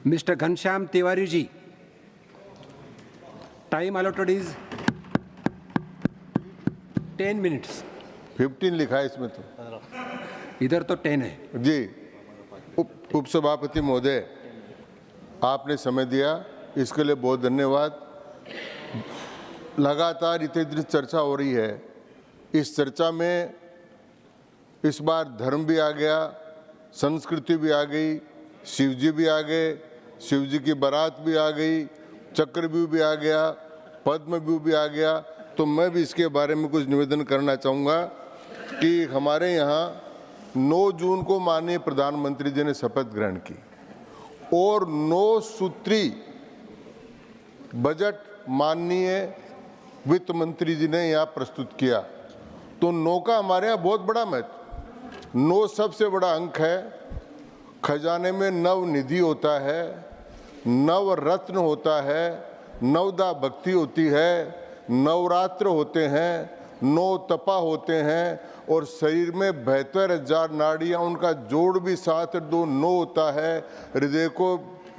Mr. Ghanshyam Tiwari ji. Time allotted is 10 minutes. 15 लिखा है इसमें तो। इधर तो 10 है जी, उपसभापति महोदय, आपने समय दिया, इसके लिए बहुत धन्यवाद। लगातार इतनी चर्चा हो रही है, इस चर्चा में इस बार धर्म भी आ गया, संस्कृति भी आ गई, शिवजी भी आ गए, शिवजी की बारात भी आ गई, चक्रव्यूह भी आ गया, पद्मव्यूह भी आ गया। तो मैं भी इसके बारे में कुछ निवेदन करना चाहूँगा कि हमारे यहाँ 9 जून को माननीय प्रधानमंत्री जी ने शपथ ग्रहण की और 9 सूत्री बजट माननीय वित्त मंत्री जी ने यहाँ प्रस्तुत किया। तो 9 का हमारे यहाँ बहुत बड़ा महत्व, 9 सबसे बड़ा अंक है। खजाने में नव निधि होता है, नव रत्न होता है, नवदा भक्ति होती है, नवरात्र होते हैं, 9 तपा होते हैं और शरीर में 72,000 नाड़ियाँ, उनका जोड़ भी 7-2-9 होता है। हृदय को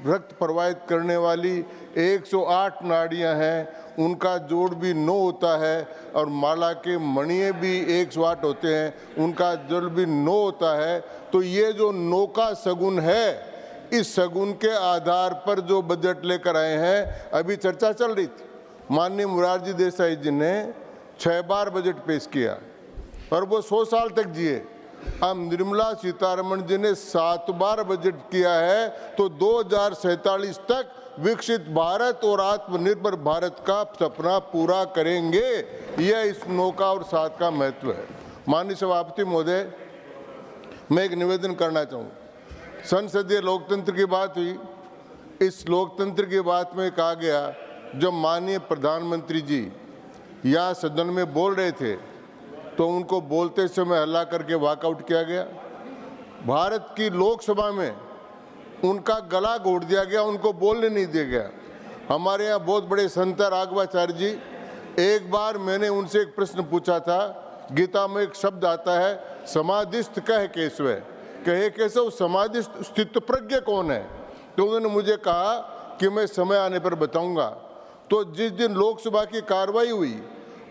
रक्त प्रवाहित करने वाली 108 नाड़ियाँ हैं, उनका जोड़ भी 9 होता है और माला के मणिये भी 108 होते हैं, उनका जोड़ भी 9 होता है। तो ये जो 9 का शगुन है, इस शगुन के आधार पर जो बजट लेकर आए हैं, अभी चर्चा चल रही थी, माननीय मोरारजी देसाई जी ने 6 बार बजट पेश किया और वो 100 साल तक जिए। अब निर्मला सीतारमण जी ने 7 बार बजट किया है, तो 2047 तक विकसित भारत और आत्मनिर्भर भारत का सपना पूरा करेंगे। यह इस 9 का और 7 का महत्व है। माननीय सभापति महोदय, मैं एक निवेदन करना चाहूँ। संसदीय लोकतंत्र की बात हुई, इस लोकतंत्र की बात में कहा गया, जब माननीय प्रधानमंत्री जी यहाँ सदन में बोल रहे थे तो उनको बोलते समय हल्ला करके वॉकआउट किया गया। भारत की लोकसभा में उनका गला घोट दिया गया, उनको बोलने नहीं दिया गया। हमारे यहाँ बहुत बड़े संत राघवाचार्य जी, एक बार मैंने उनसे एक प्रश्न पूछा था, गीता में एक शब्द आता है समाधिस्थ कह केशव, कहे केशव समाधिस्थ स्थित प्रज्ञ कौन है? तो उन्होंने मुझे कहा कि मैं समय आने पर बताऊंगा। तो जिस दिन लोकसभा की कार्रवाई हुई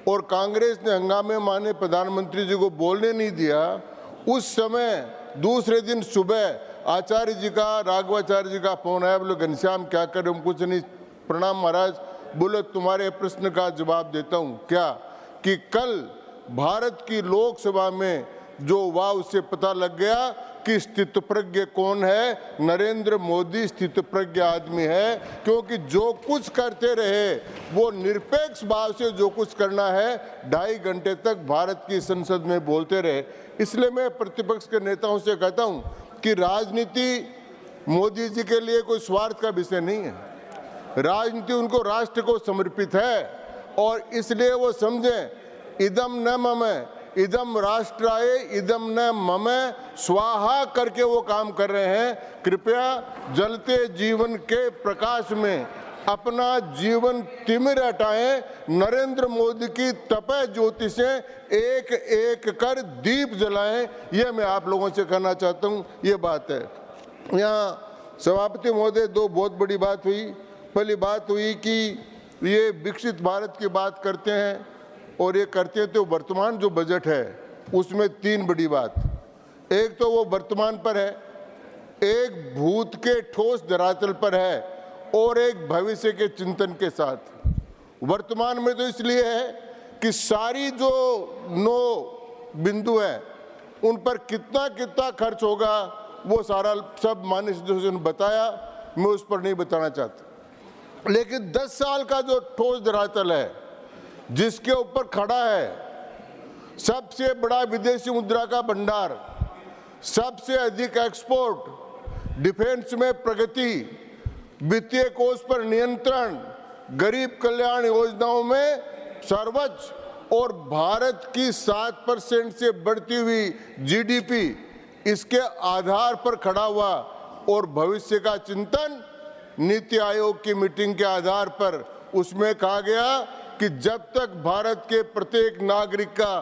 और कांग्रेस ने हंगामे माने प्रधानमंत्री जी को बोलने नहीं दिया, उस समय दूसरे दिन सुबह आचार्य जी का, राघवाचार्य जी का फोन आया, बोले घनश्याम क्या कर रहे हो? कुछ नहीं, प्रणाम महाराज। बोले तुम्हारे प्रश्न का जवाब देता हूँ। क्या? कि कल भारत की लोकसभा में जो हुआ उससे पता लग गया कि स्थितप्रज्ञ कौन है। नरेंद्र मोदी स्थितप्रज्ञ आदमी है, क्योंकि जो कुछ करते रहे वो निरपेक्ष भाव से जो कुछ करना है 2.5 घंटे तक भारत की संसद में बोलते रहे। इसलिए मैं प्रतिपक्ष के नेताओं से कहता हूं कि राजनीति मोदी जी के लिए कोई स्वार्थ का विषय नहीं है, राजनीति उनको राष्ट्र को समर्पित है और इसलिए वो समझें इदम न मम इदम राष्ट्राय इदम न मम स्वाहा करके वो काम कर रहे हैं। कृपया जलते जीवन के प्रकाश में अपना जीवन तिमिर हटाएं, नरेंद्र मोदी की तपह ज्योति से एक एक कर दीप जलाएं। ये मैं आप लोगों से कहना चाहता हूं। ये बात है। यहाँ सभापति महोदय, 2 बहुत बड़ी बात हुई। पहली बात हुई कि ये विकसित भारत की बात करते हैं और ये करते हैं, तो वर्तमान जो बजट है उसमें 3 बड़ी बात। एक तो वो वर्तमान पर है, एक भूत के ठोस धरातल पर है और एक भविष्य के चिंतन के साथ। वर्तमान में तो इसलिए है कि सारी जो 9 बिंदु हैं उन पर कितना कितना खर्च होगा वो सारा सब माननीय सदस्यों ने बताया, मैं उस पर नहीं बताना चाहता। लेकिन 10 साल का जो ठोस धरातल है जिसके ऊपर खड़ा है सबसे बड़ा विदेशी मुद्रा का भंडार, सबसे अधिक एक्सपोर्ट, डिफेंस में प्रगति, वित्तीय कोष पर नियंत्रण, गरीब कल्याण योजनाओं में सर्वोच्च और भारत की 7% से बढ़ती हुई जीडीपी, इसके आधार पर खड़ा हुआ और भविष्य का चिंतन नीति आयोग की मीटिंग के आधार पर उसमें कहा गया कि जब तक भारत के प्रत्येक नागरिक का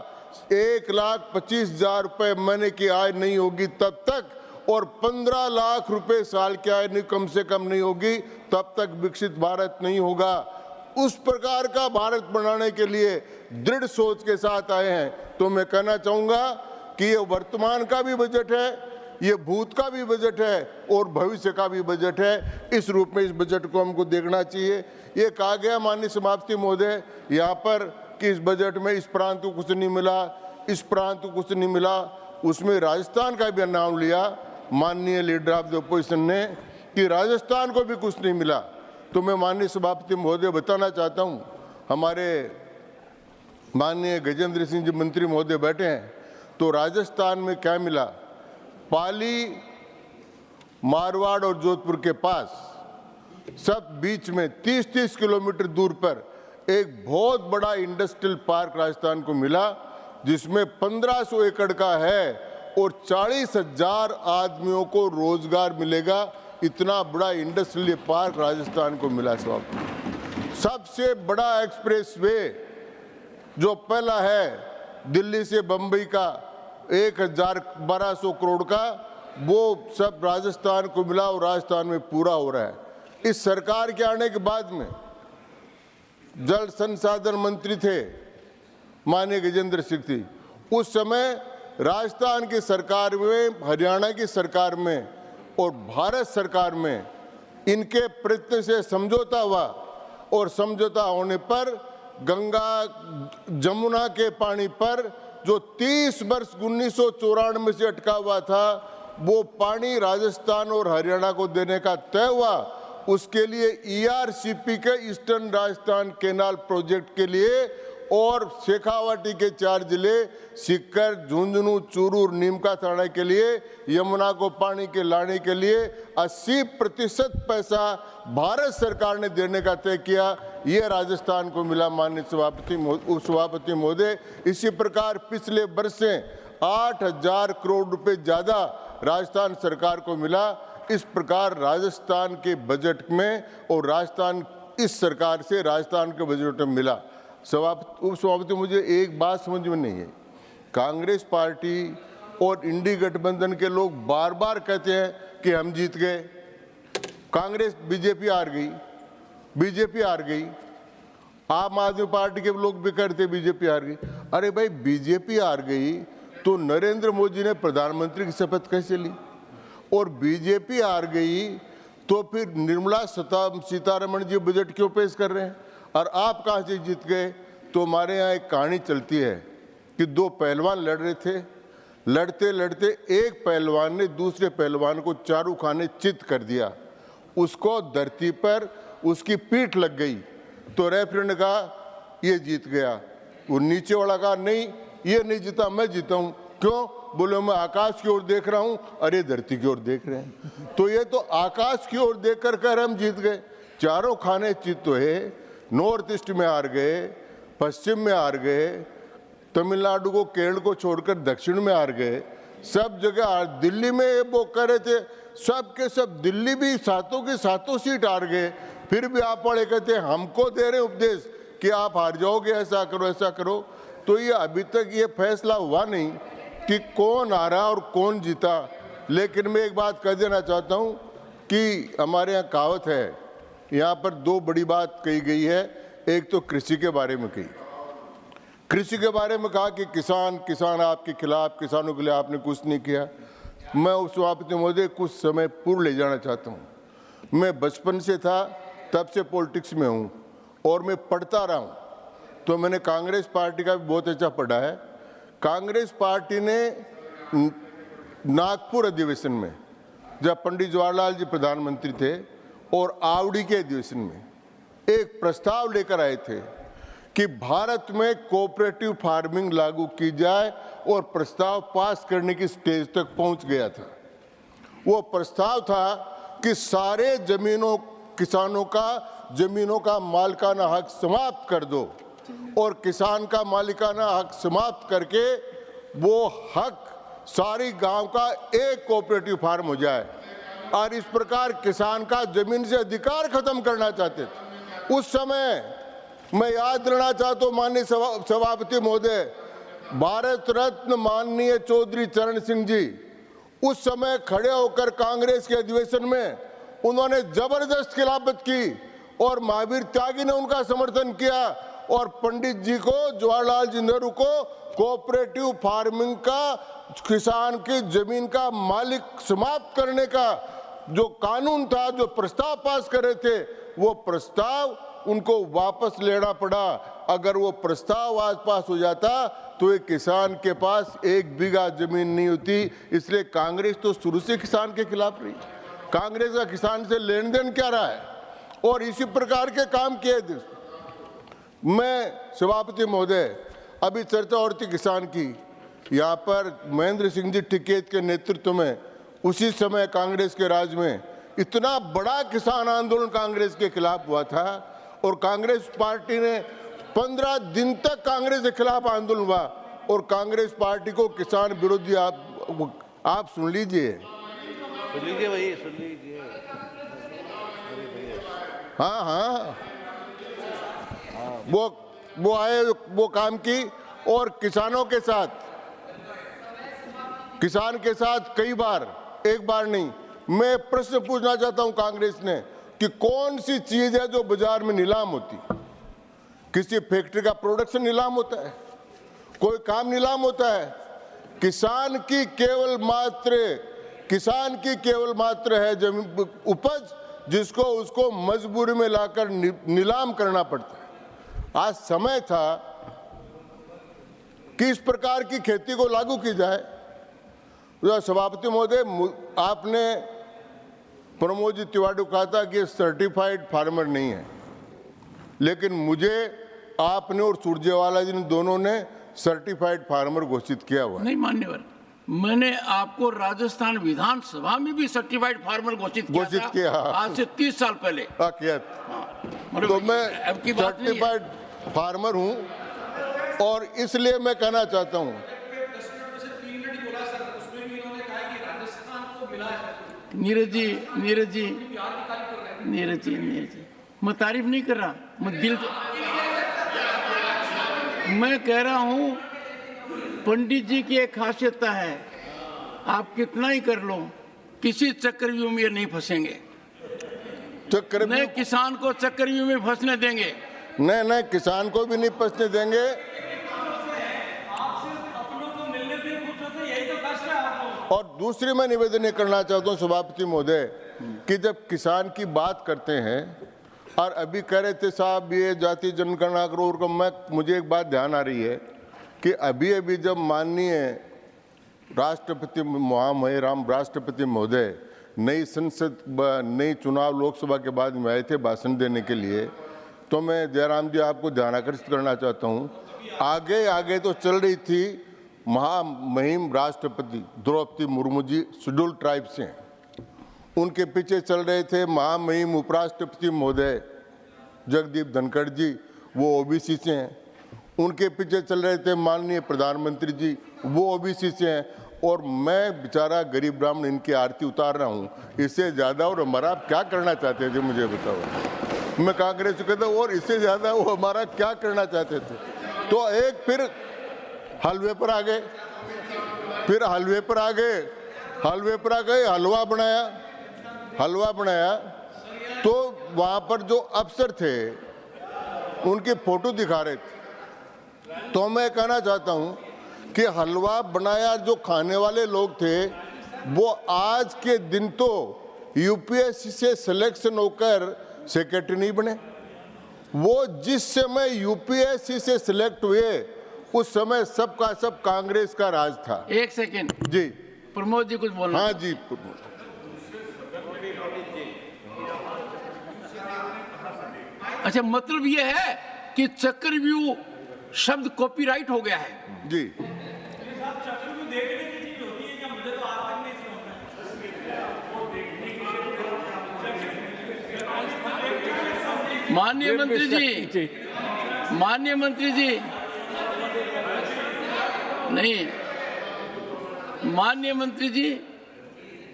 1,25,000 रुपए महीने की आय नहीं होगी तब तक और 15 लाख रुपए साल की आय कम से कम नहीं होगी तब तक विकसित भारत नहीं होगा। उस प्रकार का भारत बनाने के लिए दृढ़ सोच के साथ आए हैं। तो मैं कहना चाहूंगा कि ये वर्तमान का भी बजट है, ये भूत का भी बजट है और भविष्य का भी बजट है। इस रूप में इस बजट को हमको देखना चाहिए। ये कहा गया माननीय सभापति महोदय यहाँ पर कि इस बजट में इस प्रांत को कुछ नहीं मिला, इस प्रांत को कुछ नहीं मिला। उसमें राजस्थान का भी नाम लिया माननीय लीडर ऑफ द अपोजिशन ने कि राजस्थान को भी कुछ नहीं मिला। तो मैं माननीय सभापति महोदय बताना चाहता हूँ, हमारे माननीय गजेंद्र सिंह जी मंत्री महोदय बैठे हैं, तो राजस्थान में क्या मिला, पाली, मारवाड़ और जोधपुर के पास सब बीच में 30-30 किलोमीटर दूर पर एक बहुत बड़ा इंडस्ट्रियल पार्क राजस्थान को मिला, जिसमें 1500 एकड़ का है और 40,000 आदमियों को रोजगार मिलेगा। इतना बड़ा इंडस्ट्रियल पार्क राजस्थान को मिला। सबसे बड़ा एक्सप्रेस वे जो पहला है दिल्ली से बंबई का 1,1200 करोड़ का, वो सब राजस्थान को मिला और राजस्थान में पूरा हो रहा है। इस सरकार के आने के बाद में जल संसाधन मंत्री थे माननीय गजेंद्र सिंह जी। उस समय राजस्थान की सरकार में, हरियाणा की सरकार में और भारत सरकार में इनके प्रयत्न से समझौता हुआ और समझौता होने पर गंगा जमुना के पानी पर जो 30 वर्ष 1994 से अटका हुआ था, वो पानी राजस्थान और हरियाणा को देने का तय हुआ। उसके लिए ERCP के ईस्टर्न राजस्थान केनाल प्रोजेक्ट के लिए और शेखावाटी के 4 जिले सीकर, झुंझुनू, चूरू और नीमका थाना के लिए यमुना को पानी के लाने के लिए 80% पैसा भारत सरकार ने देने का तय किया। ये राजस्थान को मिला माननीय उपसभापति महोदय। इसी प्रकार पिछले वर्ष से 8,000 करोड़ रुपए ज्यादा राजस्थान सरकार को मिला। इस प्रकार राजस्थान के बजट में और राजस्थान इस सरकार से राजस्थान के बजट में मिला। उपसभापति, मुझे एक बात समझ में नहीं है, कांग्रेस पार्टी और इंडी गठबंधन के लोग बार बार कहते हैं कि हम जीत गए, कांग्रेस बीजेपी हार गई, बीजेपी हार गई। आम आदमी पार्टी के लोग भी कहते बीजेपी हार गई। अरे भाई, बीजेपी हार गई तो नरेंद्र मोदी ने प्रधानमंत्री की शपथ कैसे ली? और बीजेपी हार गई तो फिर निर्मला सीतारमण जी बजट क्यों पेश कर रहे हैं? और आप कहाँ से जीत गए? तो हमारे यहाँ एक कहानी चलती है कि 2 पहलवान लड़ रहे थे। लड़ते लड़ते एक पहलवान ने दूसरे पहलवान को चारू खाने चित कर दिया। उसको धरती पर उसकी पीठ लग गई। तो रेफरी ने कहा ये जीत गया। वो नीचे वाला कहा नहीं, ये नहीं जीता, मैं जीता हूँ। क्यों? बोले मैं आकाश की ओर देख रहा हूँ, अरे धरती की ओर देख रहे हैं। तो ये तो आकाश की ओर देख कर हम जीत गए। चारों खाने चित तो है, नॉर्थ ईस्ट में हार गए, पश्चिम में हार गए, तमिलनाडु को, केरल को छोड़कर दक्षिण में हार गए, सब जगह। दिल्ली में वो कह रहे थे सब के सब, दिल्ली भी सातों की सातों सीट हार गए। फिर भी आप वाले कहते हमको दे रहे उपदेश कि आप हार जाओगे, ऐसा करो ऐसा करो। तो ये अभी तक ये फैसला हुआ नहीं कि कौन हारा और कौन जीता। लेकिन मैं एक बात कह देना चाहता हूँ कि हमारे यहाँ कहावत है, यहाँ पर 2 बड़ी बात कही गई है। एक तो कृषि के बारे में कही, कृषि के बारे में कहा कि किसान आपके खिलाफ, किसानों के लिए आपने कुछ नहीं किया। मैं उपसभापति महोदय कुछ समय पूर्व ले जाना चाहता हूँ। मैं बचपन से था, तब से पॉलिटिक्स में हूँ और मैं पढ़ता रहा हूँ। तो मैंने कांग्रेस पार्टी का भी बहुत अच्छा पढ़ा है। कांग्रेस पार्टी ने नागपुर अधिवेशन में, जब पंडित जवाहरलाल जी प्रधानमंत्री थे, और आवड़ी के अधिवेशन में एक प्रस्ताव लेकर आए थे कि भारत में कोऑपरेटिव फार्मिंग लागू की जाए, और प्रस्ताव पास करने की स्टेज तक पहुंच गया था। वो प्रस्ताव था कि सारे किसानों का जमीनों का मालिकाना हक समाप्त कर दो और किसान का मालिकाना हक समाप्त करके वो हक सारी गांव का एक कोऑपरेटिव फार्म हो जाए। और इस प्रकार किसान का जमीन से अधिकार खत्म करना चाहते थे। उस समय मैं याद दिलाना चाहता हूँ माननीय सभापति महोदय, भारत रत्न माननीय चौधरी चरण सिंह जी उस समय खड़े होकर कांग्रेस के अधिवेशन में उन्होंने जबरदस्त खिलाफत की और महावीर त्यागी ने उनका समर्थन किया और पंडित जी को, जवाहरलाल जी नेहरू को कोऑपरेटिव फार्मिंग का, किसान की जमीन का मालिक समाप्त करने का जो कानून था, जो प्रस्ताव पास कर रहे थे, वो प्रस्ताव उनको वापस लेना पड़ा। अगर वो प्रस्ताव आज पास हो जाता तो एक किसान के पास 1 बीघा जमीन नहीं होती। इसलिए कांग्रेस तो शुरू से किसान के खिलाफ रही। कांग्रेस का किसान से लेन देन क्या रहा है और इसी प्रकार के काम किए थे। मैं सभापति महोदय, अभी चर्चा और थी किसान की, यहाँ पर महेंद्र सिंह जी टिकैत के नेतृत्व में उसी समय कांग्रेस के राज में इतना बड़ा किसान आंदोलन कांग्रेस के खिलाफ हुआ था और कांग्रेस पार्टी ने 15 दिन तक कांग्रेस के खिलाफ आंदोलन हुआ और कांग्रेस पार्टी को किसान विरोधी आप सुन लीजिए भाई, सुन लीजिए। हाँ, वो आए, वो काम की और किसानों के साथ, किसान के साथ कई बार, एक बार नहीं। मैं प्रश्न पूछना चाहता हूं कांग्रेस ने कि कौन सी चीज है जो बाजार में नीलाम होती? किसी फैक्ट्री का प्रोडक्शन नीलाम होता है, कोई काम नीलाम होता है? किसान की केवल मात्र है जमीन उपज, जिसको उसको मजबूरी में लाकर नीलाम करना पड़ता है। आज समय था कि इस प्रकार की खेती को लागू की जाए। सभापति महोदय, आपने प्रमोद जी तिवारी को कहा था कि सर्टिफाइड फार्मर नहीं है, लेकिन मुझे आपने और सुरजेवाला जी ने दोनों ने सर्टिफाइड फार्मर घोषित किया हुआ। नहीं मान्यवर, मैंने आपको राजस्थान विधानसभा में भी सर्टिफाइड फार्मर घोषित किया आज से 30 साल पहले। किया तो मैं सर्टिफाइड फार्मर हूं और इसलिए मैं कहना चाहता हूं, नीरज जी, मैं तारीफ नहीं कर रहा, मैं कह रहा हूं पंडित जी की एक खासियत है, आप कितना ही कर लो, किसी चक्रव्यूह में नहीं फंसेंगे। नहीं किसान को चक्रव्यूह में फंसने देंगे, नहीं किसान को भी नहीं फंसने देंगे। और दूसरी मैं निवेदन करना चाहता हूं सभापति महोदय कि जब किसान की बात करते हैं और अभी कह रहे थे साहब ये जाति जनगणना करो, मुझे एक बात ध्यान आ रही है कि अभी जब माननीय राष्ट्रपति महामहिम राष्ट्रपति महोदय नई चुनाव लोकसभा के बाद में आए थे भाषण देने के लिए, तो मैं जयराम जी आपको ध्यान आकर्षित करना चाहता हूँ, आगे तो चल रही थी महामहिम राष्ट्रपति द्रौपदी मुर्मू जी शेड्यूल ट्राइब से हैं, उनके पीछे चल रहे थे महामहिम उपराष्ट्रपति महोदय जगदीप धनखड़ जी, वो ओबीसी से हैं, उनके पीछे चल रहे थे माननीय प्रधानमंत्री जी, वो ओबीसी से हैं, और मैं बेचारा गरीब ब्राह्मण इनकी आरती उतार रहा हूँ। इससे ज़्यादा और हमारा आप क्या करना चाहते थे मुझे बताओ। मैं कांग्रेस को कहता हूँ और इससे ज़्यादा वो हमारा क्या करना चाहते थे। तो एक फिर हलवे पर आ गए, हलवा बनाया तो वहाँ पर जो अफसर थे उनकी फोटो दिखा रहे थे। तो मैं कहना चाहता हूँ कि हलवा बनाया जो खाने वाले लोग थे वो आज के दिन तो यूपीएससी से सिलेक्शन होकर सेक्रेटरी नहीं बने। वो जिस समय यूपीएससी से सिलेक्ट हुए उस समय सबका सब कांग्रेस का राज था। एक सेकेंड जी, प्रमोद जी कुछ बोलना। हाँ जी, अच्छा, मतलब ये है कि चक्रव्यूह शब्द कॉपीराइट हो गया है जी। माननीय मंत्री जी नहीं, माननीय मंत्री जी,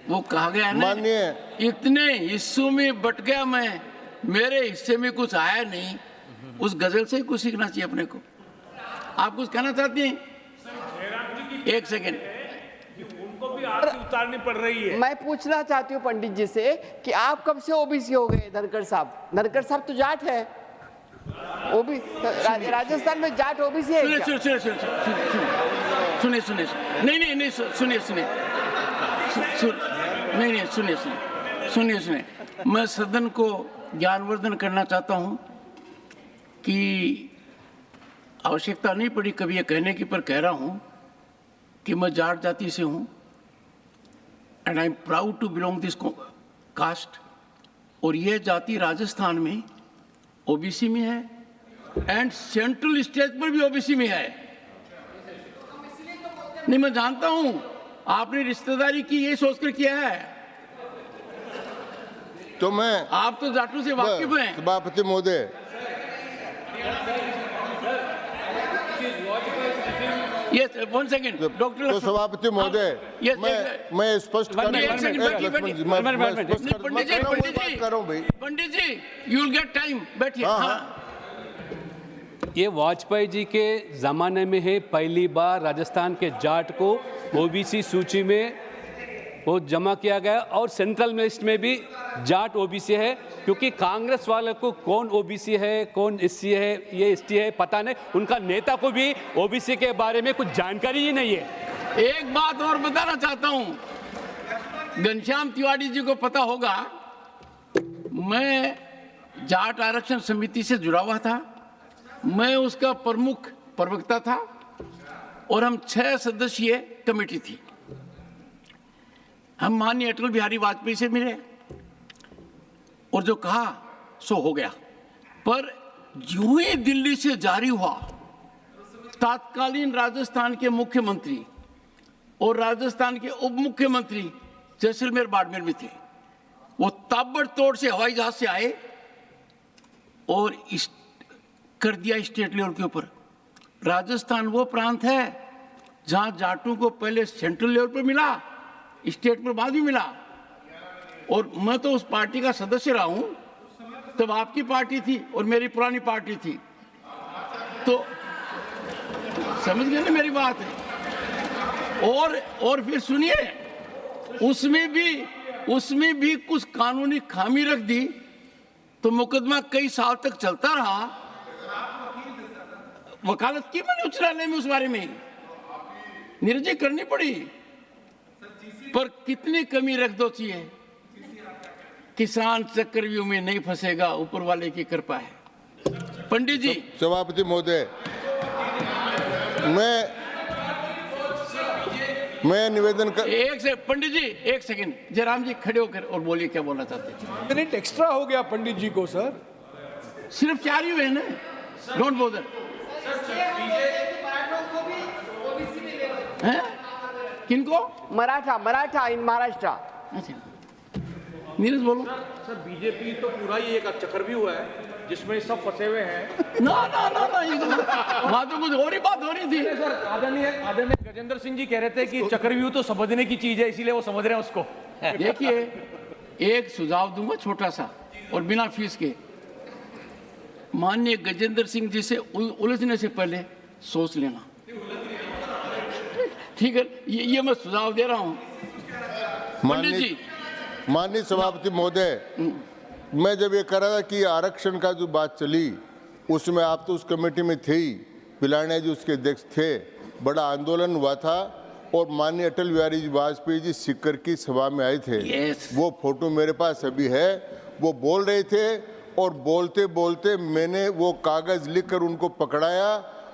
वो कहा गया है ना, माननीय इतने हिस्सों में बट गया मैं, मेरे हिस्से में कुछ आया नहीं। उस गजल से ही कुछ सीखना चाहिए अपने को। आप कुछ कहना चाहते हैं? एक सेकेंड, उतारनी पड़ रही है। मैं पूछना चाहती हूँ पंडित जी से कि आप कब से ओबीसी हो गए? धनखड़ साहब तो जाट है। राजस्थान में जाट ओबीसी है क्या? सुनिए। मैं सदन को ज्ञानवर्धन करना चाहता हूं कि आवश्यकता नहीं पड़ी कभी ये कहने की, पर कह रहा हूं कि मैं जाट जाति से हूं and I am proud to belong this caste. और यह जाति राजस्थान में ओबीसी में है एंड सेंट्रल स्टेट पर भी ओबीसी में है। नहीं, मैं जानता हूं आपने रिश्तेदारी की ये सोचकर किया है। तो मैं आप तो जाटों से वाकिफ हैं। सभापति महोदय, यस, 1 सेकंड डॉक्टर। तो सभापति महोदय, मैं स्पष्ट पंडित जी यू विल गेट टाइम, बैठिए। ये वाजपेयी जी के ज़माने में है, पहली बार राजस्थान के जाट को ओबीसी सूची में वो जमा किया गया और सेंट्रल लिस्ट में भी जाट ओबीसी है, क्योंकि कांग्रेस वाले को कौन ओबीसी है, कौन एससी है, ये एसटी है पता नहीं, उनका नेता को भी ओबीसी के बारे में कुछ जानकारी ही नहीं है। एक बात और बताना चाहता हूं, घनश्याम तिवारी जी को पता होगा, मैं जाट आरक्षण समिति से जुड़ा हुआ था, मैं उसका प्रमुख प्रवक्ता था और हम 6 सदस्यीय कमेटी थी। हम माननीय अटल बिहारी वाजपेयी से मिले और जो कहा सो हो गया। पर यूं ही दिल्ली से जारी हुआ, तत्कालीन राजस्थान के मुख्यमंत्री और राजस्थान के उप मुख्यमंत्री जैसलमेर बाड़मेर में थे, वो ताबड़तोड़ से हवाई जहाज से आए और कर दिया स्टेट लेवल के ऊपर। राजस्थान वो प्रांत है जहां जाटों को पहले सेंट्रल लेवल पर मिला, स्टेट पर बाद भी मिला। और मैं तो उस पार्टी का सदस्य रहा हूं, तब आपकी पार्टी थी और मेरी पुरानी पार्टी थी, तो समझ गए ना मेरी बात है। और फिर सुनिए, उसमें भी कुछ कानूनी खामी रख दी, तो मुकदमा कई साल तक चलता रहा। वकालत की मैंने उच्च न्यायालय में, उस बारे में निर्णय करनी पड़ी। पर कितनी कमी रख दो चाहिए, किसान चक्रव्यूह में नहीं फंसेगा, ऊपर वाले की कृपा है। पंडित जी। सभापति महोदय, मैं निवेदन कर, पंडित जी 1 सेकंड, जयराम जी खड़े होकर और बोलिए क्या बोलना चाहते हैं। मिनट एक्स्ट्रा हो गया पंडित जी को सर, सिर्फ 4 ही हुए ना, डोंट बोदर। किनको? मराठा इन महाराष्ट्र। अच्छा, नीरज बोलो। सर बीजेपी तो पूरा ही एक चक्रव्यूह है जिसमें सब फंसे हुए हैं। ना वहाँ तो कुछ और ही बात हो रही थी। सर आदरणीय गजेंद्र सिंह जी कह रहे थे कि चक्रव्यूह तो समझने की चीज है, इसीलिए वो समझ रहे हैं उसको। देखिए, एक सुझाव दूंगा छोटा सा और बिना फीस के। माननीय गजेंद्र सिंह जी से उलझने से पहले सोच लेना, ठीक है? ये मैं सुझाव दे रहा हूं। पंडित जी। माननीय सभापति महोदय, मैं जब ये कर रहा था कि आरक्षण का जो बात चली, उसमें आप तो उस कमेटी में थे ही, पिलानिया जी उसके अध्यक्ष थे, बड़ा आंदोलन हुआ था और माननीय अटल बिहारी वाजपेयी जी सिक्कर की सभा में आए थे। वो फोटो मेरे पास अभी है। वो बोल रहे थे और बोलते बोलते मैंने वो कागज लिखकर उनको पकड़ाया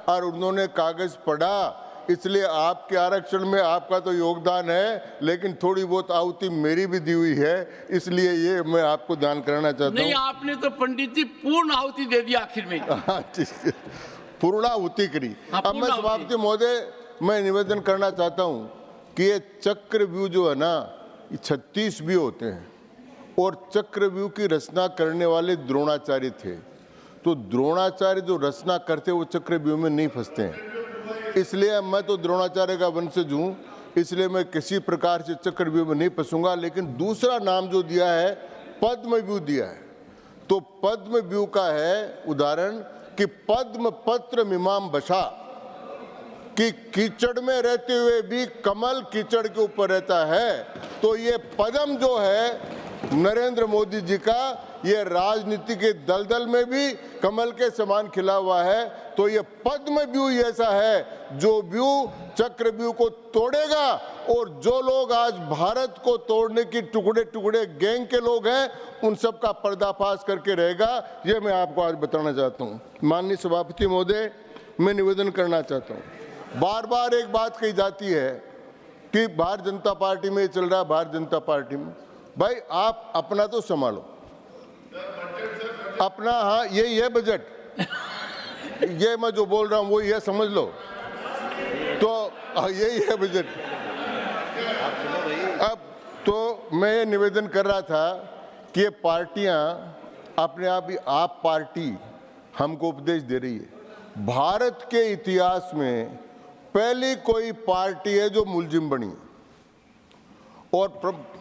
और उन्होंने कागज पढ़ा। इसलिए आपके आरक्षण में आपका तो योगदान है, लेकिन थोड़ी बहुत आहुति मेरी भी दी हुई है, इसलिए ये मैं आपको ध्यान कराना चाहता हूँ। नहीं, आपने तो पंडित जी पूर्ण आहुति दे दी आखिर में। पूर्ण आहुति करी। अब मैं सभापति महोदय, मैं निवेदन करना चाहता हूँ कि ये चक्रव्यूह जो है ना, 36 भी होते हैं और चक्रव्यूह की रचना करने वाले द्रोणाचार्य थे। तो द्रोणाचार्य जो रचना करते वो चक्रव्यूह में नहीं फंसते हैं, इसलिए मैं तो द्रोणाचार्य का वंशज हूँ, इसलिए मैं किसी प्रकार से चक्रव्यूह में नहीं फंसूंगा। लेकिन दूसरा नाम जो दिया है, पद्मव्यूह दिया है, तो पद्मव्यूह का है उदाहरण कि पद्म पत्र मीमाम बशा, कि कीचड़ में रहते हुए भी कमल कीचड़ के ऊपर रहता है, तो ये पद्म जो है नरेंद्र मोदी जी का, ये राजनीति के दलदल में भी कमल के समान खिला हुआ है। तो ये पद्म व्यूह ऐसा है जो व्यूह चक्रव्यूह को तोड़ेगा, और जो लोग आज भारत को तोड़ने की टुकड़े टुकड़े गैंग के लोग हैं, उन सब का पर्दाफाश करके रहेगा। ये मैं आपको आज बताना चाहता हूँ। माननीय सभापति महोदय, मैं निवेदन करना चाहता हूँ, बार बार एक बात कही जाती है कि भारतीय जनता पार्टी में चल रहा है, भारतीय जनता पार्टी में। भाई आप अपना तो संभालो, अपना, हाँ यही है बजट, ये मैं जो बोल रहा हूँ वही है, समझ लो। तो यही है बजट। अब तो मैं ये निवेदन कर रहा था कि ये पार्टियां अपने आप ही, आप पार्टी हमको उपदेश दे रही है। भारत के इतिहास में पहली कोई पार्टी है जो मुलजिम बनी, और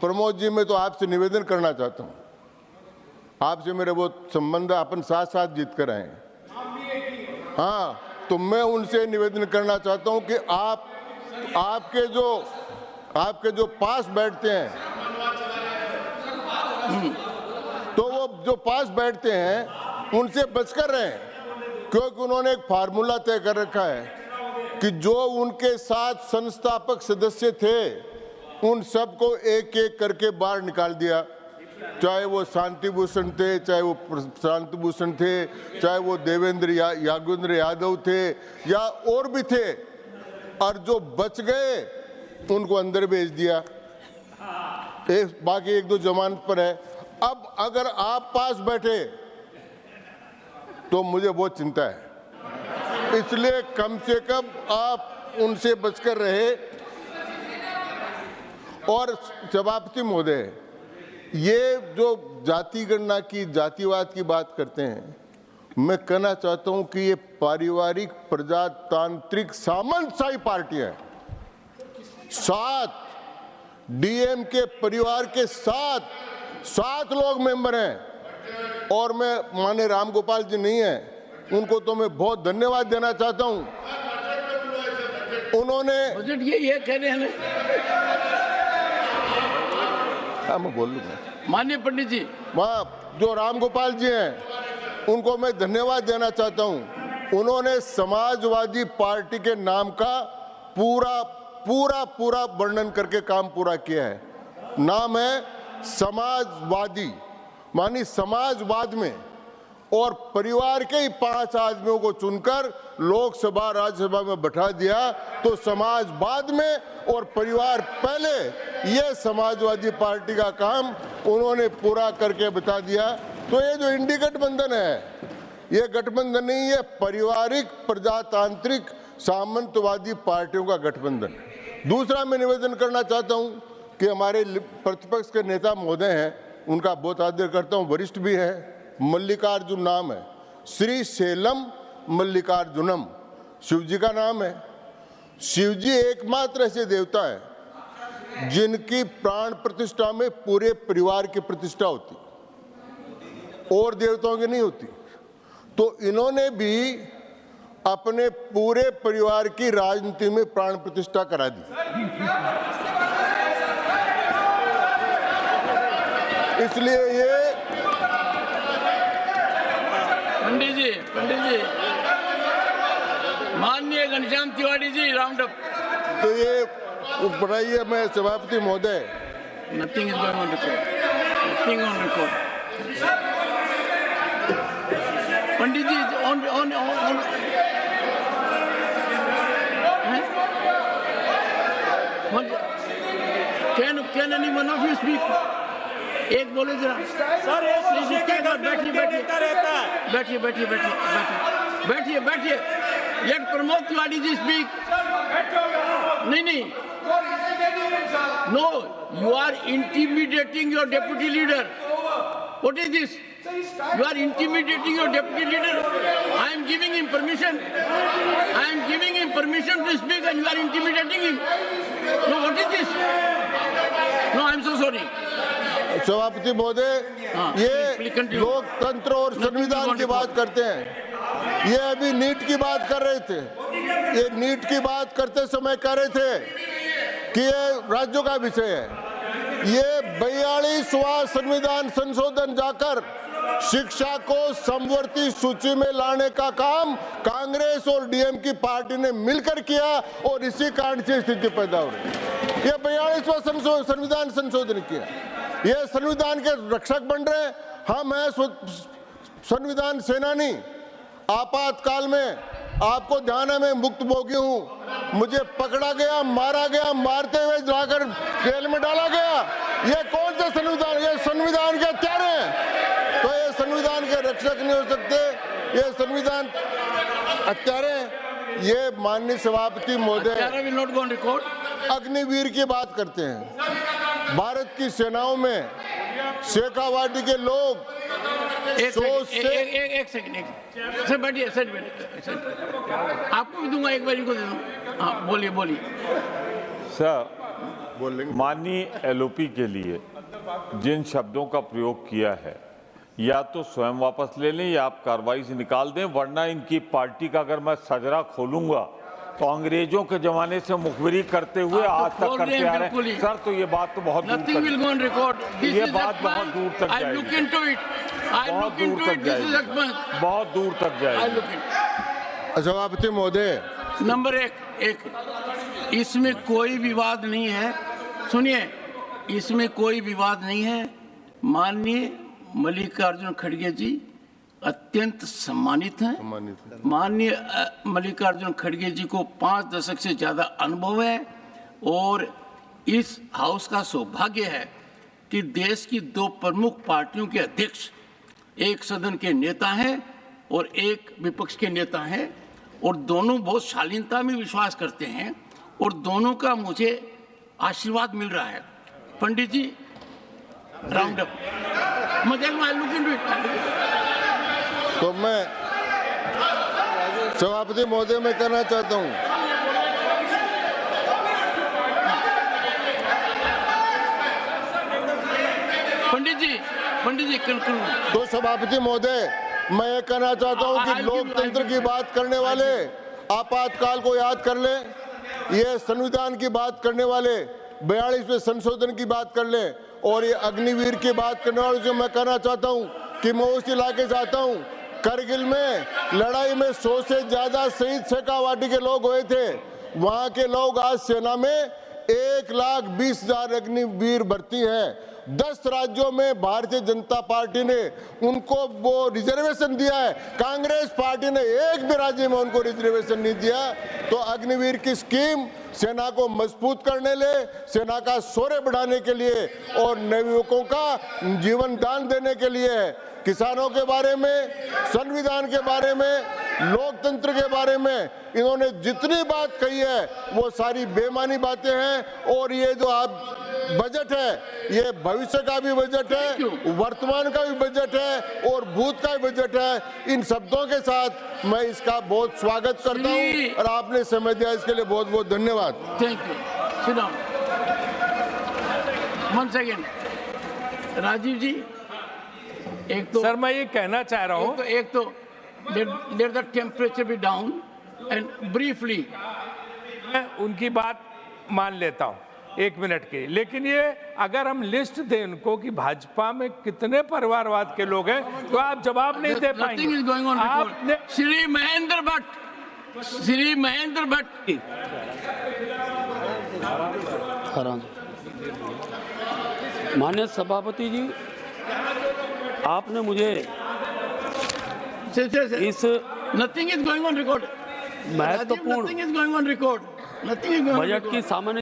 प्रमोद जी मैं तो आपसे निवेदन करना चाहता हूं, आपसे मेरे वो संबंध, अपन साथ साथ जीत कर आए। हाँ, तो मैं उनसे निवेदन करना चाहता हूं कि आपके जो पास बैठते हैं, तो वो जो पास बैठते हैं उनसे बचकर रहें, क्योंकि उन्होंने एक फार्मूला तय कर रखा है कि जो उनके साथ संस्थापक सदस्य थे उन सबको एक एक करके बाहर निकाल दिया, चाहे वो शांति भूषण थे, चाहे वो शांति भूषण थे, चाहे वो देवेंद्र यागेंद्र यादव थे या और भी थे, और जो बच गए उनको अंदर भेज दिया। बाकी एक दो जमानत पर है। अब अगर आप पास बैठे तो मुझे बहुत चिंता है, इसलिए कम से कम आप उनसे बचकर रहे। और सभापति महोदय, ये जो जाति गणना की, जातिवाद की बात करते हैं, मैं कहना चाहता हूं कि ये पारिवारिक प्रजातांत्रिक सामंतशाही पार्टियां हैं। 7 डीएम के परिवार के 7 लोग मेंबर हैं, और मैं माननीय राम गोपाल जी नहीं हैं, उनको तो मैं बहुत धन्यवाद देना चाहता हूं। उन्होंने बजट ये कह रहे हैं। हाँ, मैं बोल लूंगा। माननीय पंडित जी, वहाँ जो राम गोपाल जी हैं उनको मैं धन्यवाद देना चाहता हूँ। उन्होंने समाजवादी पार्टी के नाम का पूरा वर्णन करके काम पूरा किया है। नाम है समाजवादी, मानी समाजवाद में, और परिवार के ही 5 आदमियों को चुनकर लोकसभा राज्यसभा में बैठा दिया। तो समाजवाद में और परिवार पहले, ये समाजवादी पार्टी का काम उन्होंने पूरा करके बता दिया। तो ये जो इंडी गठबंधन है, ये गठबंधन नहीं है, पारिवारिक प्रजातांत्रिक सामंतवादी पार्टियों का गठबंधन। दूसरा मैं निवेदन करना चाहता हूँ कि हमारे प्रतिपक्ष के नेता महोदय हैं, उनका बहुत आदर करता हूँ, वरिष्ठ भी है, मल्लिकार्जुन नाम है, श्री सेलम मल्लिकार्जुनम शिव जी का नाम है। शिव जी एकमात्र ऐसे देवता है जिनकी प्राण प्रतिष्ठा में पूरे परिवार की प्रतिष्ठा होती, और देवताओं की नहीं होती। तो इन्होंने भी अपने पूरे परिवार की राजनीति में प्राण प्रतिष्ठा करा दी। इसलिए ये पंडित जी, माननीय घनश्याम तिवारी जी, राउंड अप। तो ये बढ़ाइए। मैं सभापति महोदय, nothing is going on record, nothing on record. Pandit ji, on can anyone of you speak? एक बोले जरा सर। बैठिए। Let Pramod Tiwari ji speak. नहीं, no, you are intimidating your deputy leader. What is this? You are intimidating your deputy leader. I am giving him permission. To speak, and you are intimidating him. No, what is this? No, I am so sorry. सभापति महोदय, ये लोकतंत्र और संविधान की बात करते हैं। ये अभी नीट की बात कर रहे थे, ये नीट की बात करते समय कह रहे थे कि ये राज्यों का विषय है। ये 42वां संविधान संशोधन जाकर शिक्षा को समवर्ती सूची में लाने का काम कांग्रेस और डीएम की पार्टी ने मिलकर किया और इसी कारण से स्थिति पैदा हो रही है। ये 42वां संविधान संशोधन किया, ये संविधान के रक्षक बन रहे। हम हैं संविधान सेनानी। आपातकाल में आपको ध्यान है मैं मुक्त भोगी हूं, मुझे पकड़ा गया, मारा गया, मारते हुए जाकर जेल में डाला गया। ये कौन सा संविधान? ये संविधान के हत्यारे हैं। तो ये संविधान के रक्षक नहीं हो सकते, ये संविधान हत्यारे हैं। ये माननीय सभापति महोदय अग्निवीर की बात करते हैं। भारत की सेनाओं में शेखावाटी के लोग एक सेकंड सर, बैठिए सर, आपको भी दूंगा, एक बार इनको दे दूं। हाँ बोलिए। सर, माननीय एलओपी के लिए जिन शब्दों का प्रयोग किया है, या तो स्वयं वापस ले लें या आप कार्रवाई से निकाल दें, वरना इनकी पार्टी का अगर मैं सजरा खोलूंगा तो अंग्रेजों के जमाने से मुखबिरी करते हुए आज तक करते आ रहे हैं। सर, तो ये बात तो बहुत दूर तक, ये बात बहुत दूर तक जाएगी, बहुत दूर तक जाएगी। सभापति महोदय, नंबर एक, इसमें कोई विवाद नहीं है। सुनिए, इसमें कोई विवाद नहीं है। माननीय मल्लिकार्जुन खड़गे जी अत्यंत सम्मानित हैं। माननीय मल्लिकार्जुन खड़गे जी को 5 दशक से ज्यादा अनुभव है और इस हाउस का सौभाग्य है कि देश की 2 प्रमुख पार्टियों के अध्यक्ष एक सदन के नेता हैं और एक विपक्ष के नेता हैं, और दोनों बहुत शालीनता में विश्वास करते हैं और दोनों का मुझे आशीर्वाद मिल रहा है। पंडित जी, राउंड अप। तो मैं सभापति महोदय मैं कहना चाहता हूं, पंडित जी तो सभापति महोदय मैं ये कहना चाहता हूं कि लोकतंत्र की बात करने वाले आपातकाल को याद कर ले, ये संविधान की बात करने वाले 42वें संशोधन की बात कर ले, और ये अग्निवीर की बात करने वाले जो मैं कहना चाहता हूं कि मैं उस इलाके से आता हूं। करगिल में लड़ाई में 100 से ज्यादा शहीद शेखावाटी के लोग हुए थे। वहां के लोग आज सेना में 1,20,000 अग्निवीर भर्ती हैं। 10 राज्यों में भारतीय जनता पार्टी ने उनको वो रिजर्वेशन दिया है, कांग्रेस पार्टी ने एक भी राज्य में उनको रिजर्वेशन नहीं दिया। तो अग्निवीर की स्कीम सेना को मजबूत करने ले, सेना का शौर्य बढ़ाने के लिए और नवयुवकों का जीवन दान देने के लिए है। किसानों के बारे में, संविधान के बारे में, लोकतंत्र के बारे में इन्होंने जितनी बात कही है वो सारी बेमानी बातें हैं। और ये जो आप बजट है, ये भविष्य का भी बजट है, वर्तमान का भी बजट है और भूत का भी बजट है। इन शब्दों के साथ मैं इसका बहुत स्वागत करता हूं और आपने समय दिया इसके लिए बहुत बहुत धन्यवाद। Thank you. Sit down. 1 second. Rajiv ji, एक तो सर मैं ये कहना चाह रहा हूँ, एक तो let the temperature be down and briefly। मैं उनकी बात मान लेता हूँ 1 मिनट की, लेकिन ये अगर हम लिस्ट दें उनको कि भाजपा में कितने परिवारवाद के लोग हैं तो आप जवाब नहीं दे पाएंगे। आपने श्री महेंद्र भट्ट माननीय सभापति जी, आपने मुझे इस nothing is going on record महत्वपूर्ण बजट की सामान्य